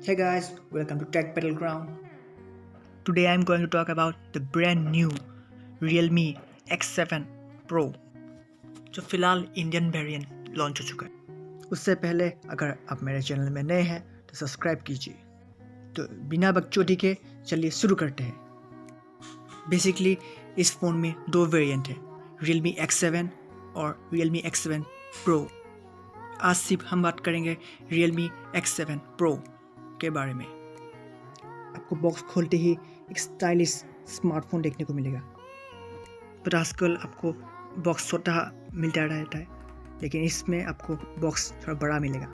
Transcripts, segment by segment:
Hey guys, welcome to Tech Battleground. Today I'm going to talk about the brand new Realme X7 Pro जो फिलहाल Indian variant launch हो चुका है। उससे पहले अगर आप मेरे चैनल में नए हैं तो सब्सक्राइब कीजिए। तो बिना बकचोदी के चलिए शुरू करते हैं। बेसिकली इस फ़ोन में दो वेरिएंट है, Realme X7 और Realme X7 Pro। आज सिर्फ हम बात करेंगे Realme X7 Pro के बारे में। आपको बॉक्स खोलते ही एक स्टाइलिश स्मार्टफोन देखने को मिलेगा, पर आजकल आपको बॉक्स छोटा मिलता रहता है, लेकिन इसमें आपको बॉक्स थोड़ा बड़ा मिलेगा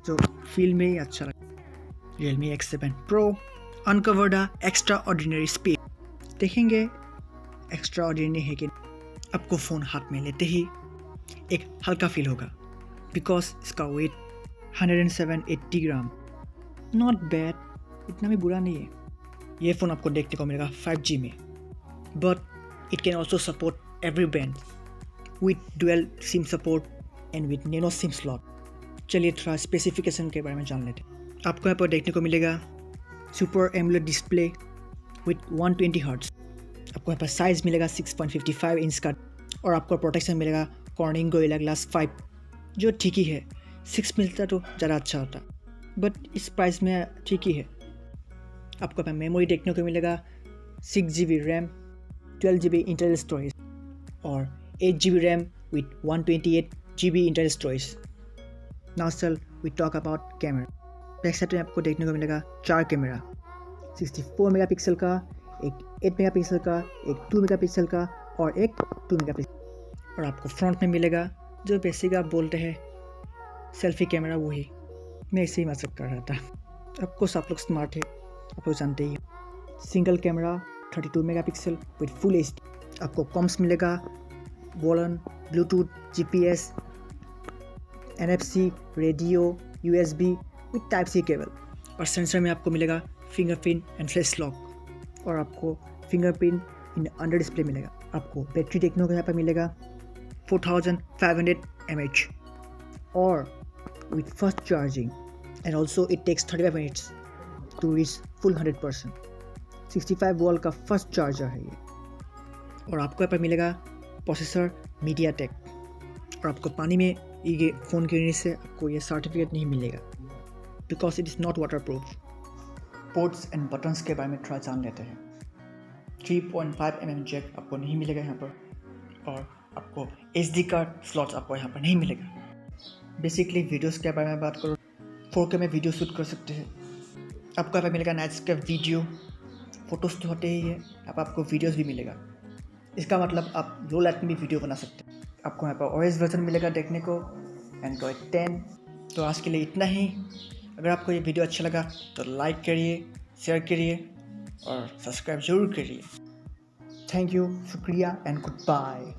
जो फील में ही अच्छा लगेगा। Realme X7 Pro uncover the extra ordinary space. देखेंगे एक्स्ट्रा ऑर्डिनरी है कि आपको फ़ोन हाथ में लेते ही एक हल्का फील होगा, बिकॉज इसका वेट 180 ग्राम। नॉट बैड, इतना भी बुरा नहीं है। ये फ़ोन आपको देखने को मिलेगा 5G में, but it can also support every brand with dual SIM support and with nano SIM slot. चलिए थोड़ा स्पेसिफिकेशन के बारे में जान लेते हैं। आपको यहाँ पर देखने को मिलेगा super AMOLED display with 120 hertz. आपको यहाँ पर साइज़ मिलेगा 6.55 इंच का, और आपको प्रोटेक्शन मिलेगा कॉर्निंग गोरिल्ला ग्लास 5, जो ठीक ही है। 6 मिलता तो ज़्यादा अच्छा होता, बट इस प्राइस में ठीक ही है। आपको यहाँ मेमोरी देखने को मिलेगा 6GB RAM, 12GB internal storage और 8GB RAM with 128GB internal storage. Now चल we talk about camera. Back side में आपको देखने को मिलेगा 4 कैमरा, 64 मेगापिक्सल का, एक 8 मेगापिक्सल का, एक 2 मेगापिक्सल का और एक 2 मेगापिक्सल। और आपको फ्रंट में मिलेगा जो बेसिक आप बोलते हैं सेल्फी कैमरा, वही मैं इसे ही मजाक कर रहा था। आपको आप लोग स्मार्ट है, आप लोग जानते ही। Single camera 32 megapixel with full HD। आपको कॉम्स मिलेगा WLAN, Bluetooth, GPS, NFC, radio, USB with type C cable. और सेंसर में आपको मिलेगा फिंगरप्रिंट एंड फेस लॉक, और आपको फिंगरप्रिंट इन अंडर डिस्प्ले मिलेगा। आपको बैटरी देखने को यहाँ पर मिलेगा 4500 mAh और with fast charging, and also it takes 35 minutes to reach full 100%। 65 volt का फर्स्ट चार्जर है ये। और आपको यहाँ पर मिलेगा प्रोसेसर मीडियाटेक। और आपको पानी में ये फ़ोन गिरने से आपको ये सर्टिफिकेट नहीं मिलेगा, because it is not water proof. Ports and buttons के बारे में थोड़ा जान लेते हैं। 3.5mm जैक आपको नहीं मिलेगा यहाँ पर, और आपको SD कार्ड स्लॉट्स आपको यहाँ पर नहीं मिलेगा। बेसिकली वीडियोस के बारे में बात करो, 4K में वीडियो शूट कर सकते हैं। आपको यहाँ पर मिलेगा नाइट स्केप वीडियो, फोटोज़ तो होते ही है, अब आपको वीडियोस भी मिलेगा। इसका मतलब आप लो लाइट में भी वीडियो बना सकते हैं। आपको यहाँ पर OS वर्जन मिलेगा देखने को, Android 10। तो आज के लिए इतना ही। अगर आपको ये वीडियो अच्छा लगा तो लाइक करिए, शेयर करिए और सब्सक्राइब जरूर करिए। थैंक यू, शुक्रिया एंड गुड बाय।